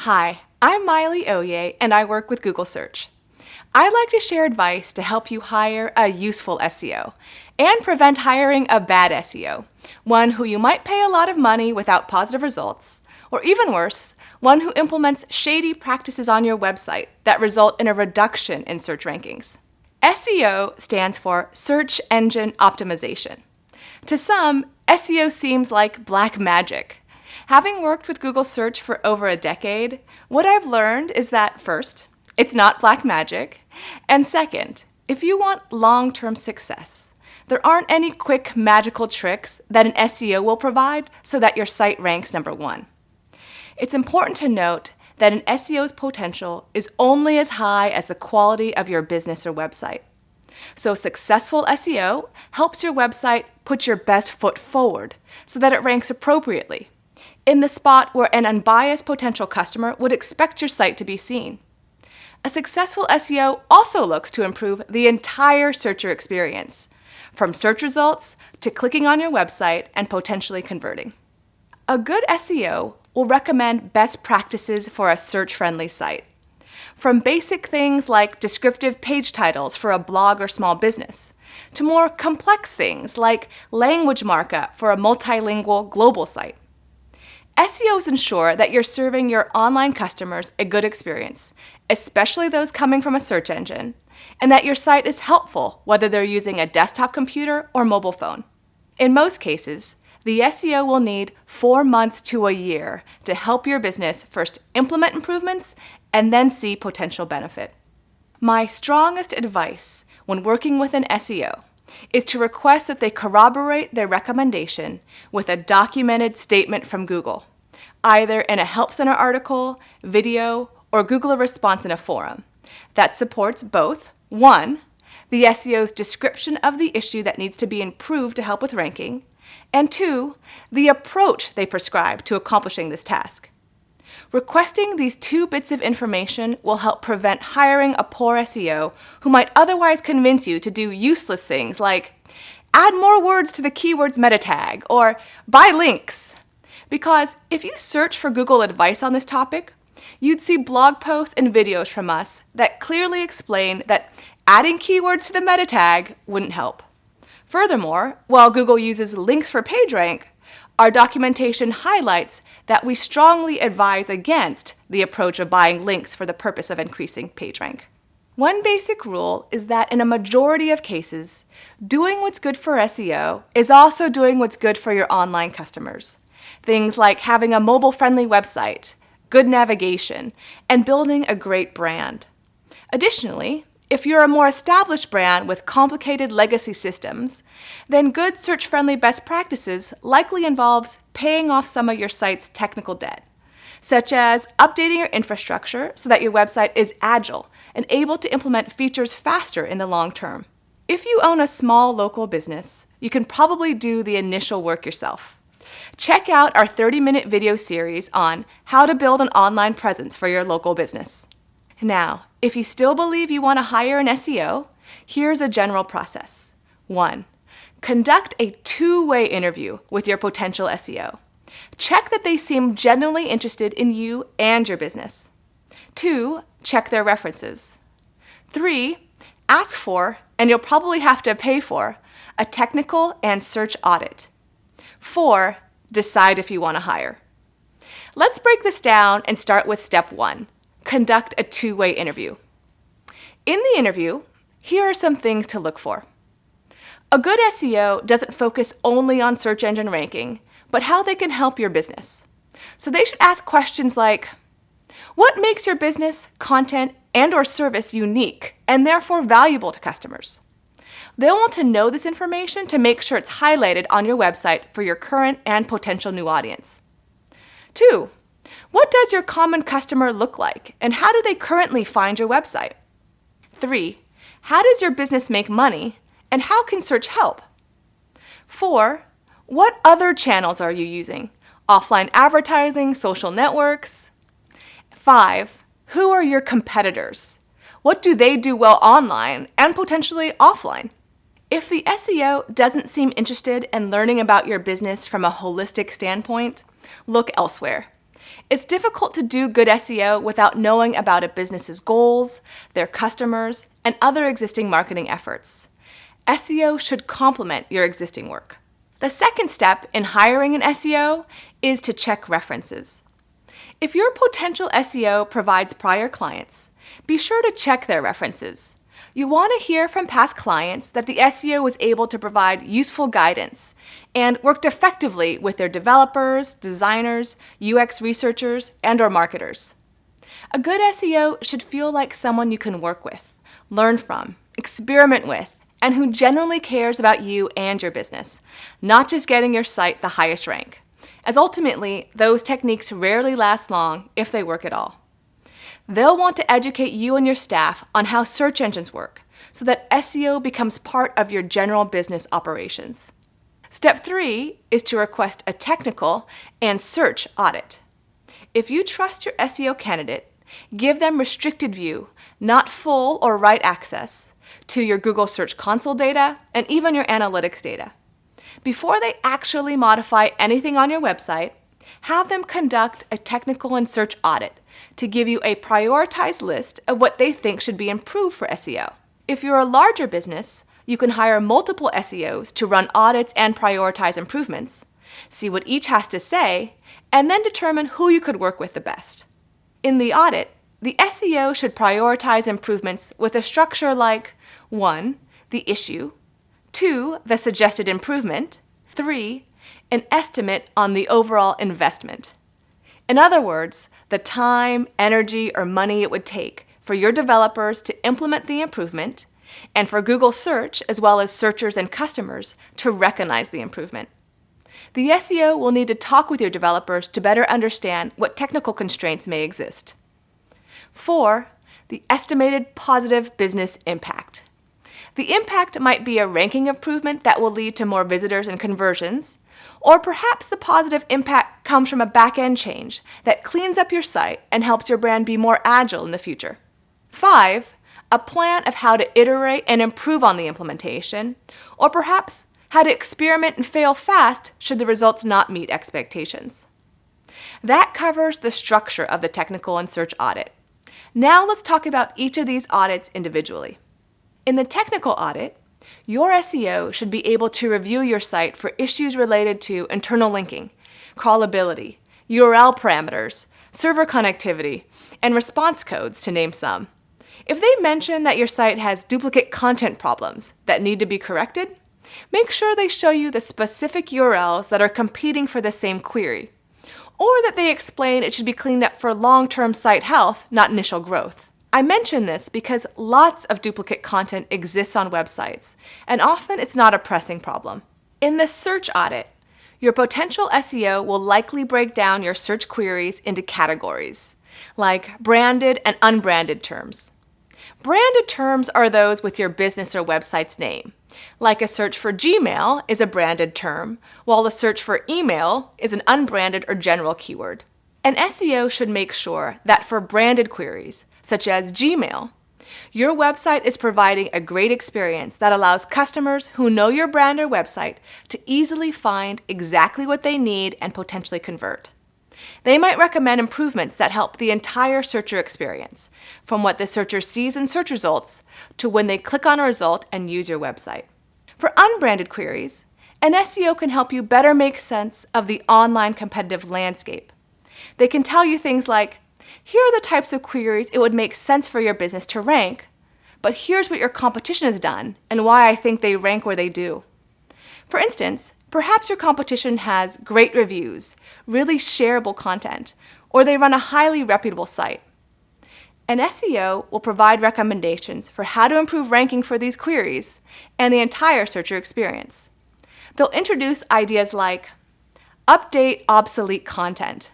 Hi, I'm Miley Oye, and I work with Google Search. I'd like to share advice to help you hire a useful SEO and prevent hiring a bad SEO, one who you might pay a lot of money without positive results, or even worse, one who implements shady practices on your website that result in a reduction in search rankings. SEO stands for Search Engine Optimization. To some, SEO seems like black magic. Having worked with Google Search for over a decade, what I've learned is that first, it's not black magic, and second, if you want long-term success, there aren't any quick magical tricks that an SEO will provide so that your site ranks number one. It's important to note that an SEO's potential is only as high as the quality of your business or website. So successful SEO helps your website put your best foot forward so that it ranks appropriately, in the spot where an unbiased potential customer would expect your site to be seen. A successful SEO also looks to improve the entire searcher experience, from search results to clicking on your website and potentially converting. A good SEO will recommend best practices for a search-friendly site, from basic things like descriptive page titles for a blog or small business, to more complex things like language markup for a multilingual global site. SEOs ensure that you're serving your online customers a good experience, especially those coming from a search engine, and that your site is helpful whether they're using a desktop computer or mobile phone. In most cases, the SEO will need 4 months to a year to help your business first implement improvements and then see potential benefit. My strongest advice when working with an SEO is to request that they corroborate their recommendation with a documented statement from Google, either in a Help Center article, video, or Google a response in a forum that supports both, 1, the SEO's description of the issue that needs to be improved to help with ranking, and 2, the approach they prescribe to accomplishing this task. Requesting these 2 bits of information will help prevent hiring a poor SEO who might otherwise convince you to do useless things like add more words to the keywords meta tag or buy links. Because if you search for Google advice on this topic, you'd see blog posts and videos from us that clearly explain that adding keywords to the meta tag wouldn't help. Furthermore, while Google uses links for PageRank, our documentation highlights that we strongly advise against the approach of buying links for the purpose of increasing PageRank. One basic rule is that in a majority of cases, doing what's good for SEO is also doing what's good for your online customers. Things like having a mobile-friendly website, good navigation, and building a great brand. Additionally, if you're a more established brand with complicated legacy systems, then good search-friendly best practices likely involves paying off some of your site's technical debt, such as updating your infrastructure so that your website is agile and able to implement features faster in the long term. If you own a small local business, you can probably do the initial work yourself. Check out our 30-minute video series on how to build an online presence for your local business. Now, if you still believe you want to hire an SEO, here's a general process. 1. Conduct a 2-way interview with your potential SEO. Check that they seem genuinely interested in you and your business. 2. Check their references. 3. Ask for, and you'll probably have to pay for, a technical and search audit. 4. Decide if you want to hire. Let's break this down and start with step 1. Conduct a 2-way interview. In the interview, here are some things to look for. A good SEO doesn't focus only on search engine ranking, but how they can help your business. So they should ask questions like, what makes your business, content, and/or service unique and therefore valuable to customers? They'll want to know this information to make sure it's highlighted on your website for your current and potential new audience. 2. What does your common customer look like, and how do they currently find your website? 3. How does your business make money, and how can search help? 4. What other channels are you using? Offline advertising, social networks? 5. Who are your competitors? What do they do well online and potentially offline? If the SEO doesn't seem interested in learning about your business from a holistic standpoint, look elsewhere. It's difficult to do good SEO without knowing about a business's goals, their customers, and other existing marketing efforts. SEO should complement your existing work. The second step in hiring an SEO is to check references. If your potential SEO provides prior clients, be sure to check their references. You want to hear from past clients that the SEO was able to provide useful guidance and worked effectively with their developers, designers, UX researchers, and/or marketers. A good SEO should feel like someone you can work with, learn from, experiment with, and who genuinely cares about you and your business, not just getting your site the highest rank, as ultimately, those techniques rarely last long if they work at all. They'll want to educate you and your staff on how search engines work so that SEO becomes part of your general business operations. Step 3 is to request a technical and search audit. If you trust your SEO candidate, give them restricted view, not full or write access, to your Google Search Console data and even your analytics data. Before they actually modify anything on your website, have them conduct a technical and search audit to give you a prioritized list of what they think should be improved for SEO. If you're a larger business, you can hire multiple SEOs to run audits and prioritize improvements, see what each has to say, and then determine who you could work with the best. In the audit, the SEO should prioritize improvements with a structure like 1. The issue, 2. The suggested improvement, 3. An estimate on the overall investment. In other words, the time, energy, or money it would take for your developers to implement the improvement and for Google Search, as well as searchers and customers, to recognize the improvement. The SEO will need to talk with your developers to better understand what technical constraints may exist. 4. The estimated positive business impact. The impact might be a ranking improvement that will lead to more visitors and conversions, or perhaps the positive impact comes from a back-end change that cleans up your site and helps your brand be more agile in the future. 5. A plan of how to iterate and improve on the implementation, or perhaps how to experiment and fail fast should the results not meet expectations. That covers the structure of the technical and search audit. Now let's talk about each of these audits individually. In the technical audit, your SEO should be able to review your site for issues related to internal linking, crawlability, URL parameters, server connectivity, and response codes, to name some. If they mention that your site has duplicate content problems that need to be corrected, make sure they show you the specific URLs that are competing for the same query, or that they explain it should be cleaned up for long-term site health, not initial growth. I mention this because lots of duplicate content exists on websites, and often it's not a pressing problem. In the search audit, your potential SEO will likely break down your search queries into categories, like branded and unbranded terms. Branded terms are those with your business or website's name, like a search for Gmail is a branded term, while the search for email is an unbranded or general keyword. An SEO should make sure that for branded queries, such as Gmail, your website is providing a great experience that allows customers who know your brand or website to easily find exactly what they need and potentially convert. They might recommend improvements that help the entire searcher experience, from what the searcher sees in search results to when they click on a result and use your website. For unbranded queries, an SEO can help you better make sense of the online competitive landscape. They can tell you things like, here are the types of queries it would make sense for your business to rank, but here's what your competition has done and why I think they rank where they do. For instance, perhaps your competition has great reviews, really shareable content, or they run a highly reputable site. An SEO will provide recommendations for how to improve ranking for these queries and the entire searcher experience. They'll introduce ideas like, update obsolete content.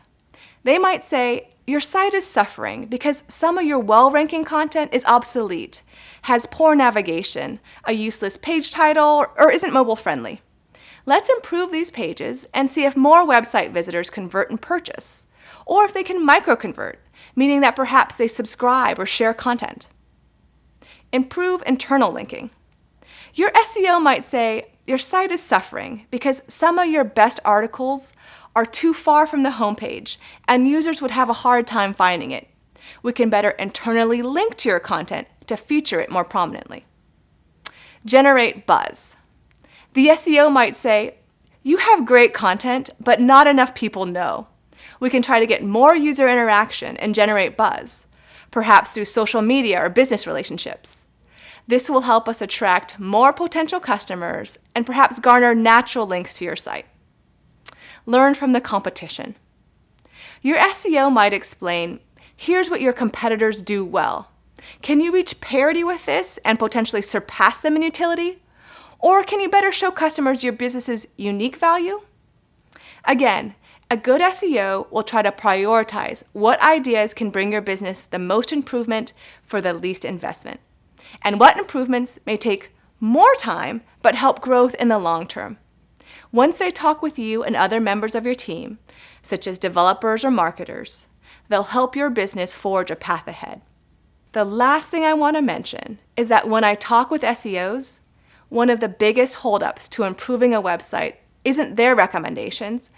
They might say, your site is suffering because some of your well-ranking content is obsolete, has poor navigation, a useless page title, or isn't mobile-friendly. Let's improve these pages and see if more website visitors convert and purchase, or if they can micro-convert, meaning that perhaps they subscribe or share content. Improve internal linking. Your SEO might say, your site is suffering because some of your best articles are too far from the homepage and users would have a hard time finding it. We can better internally link to your content to feature it more prominently. Generate buzz. The SEO might say, "You have great content, but not enough people know." We can try to get more user interaction and generate buzz, perhaps through social media or business relationships. This will help us attract more potential customers and perhaps garner natural links to your site. Learn from the competition. Your SEO might explain, "Here's what your competitors do well. Can you reach parity with this and potentially surpass them in utility? Or can you better show customers your business's unique value?" Again, a good SEO will try to prioritize what ideas can bring your business the most improvement for the least investment, and what improvements may take more time but help growth in the long term. Once they talk with you and other members of your team, such as developers or marketers, they'll help your business forge a path ahead. The last thing I want to mention is that when I talk with SEOs, one of the biggest holdups to improving a website isn't their recommendations,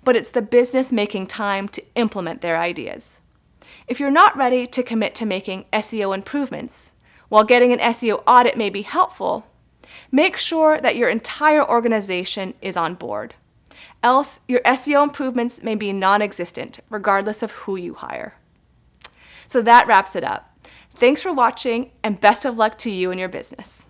but it's the business making time to implement their ideas. If you're not ready to commit to making SEO improvements, while getting an SEO audit may be helpful, make sure that your entire organization is on board. Else, your SEO improvements may be non-existent, regardless of who you hire. So that wraps it up. Thanks for watching, and best of luck to you and your business.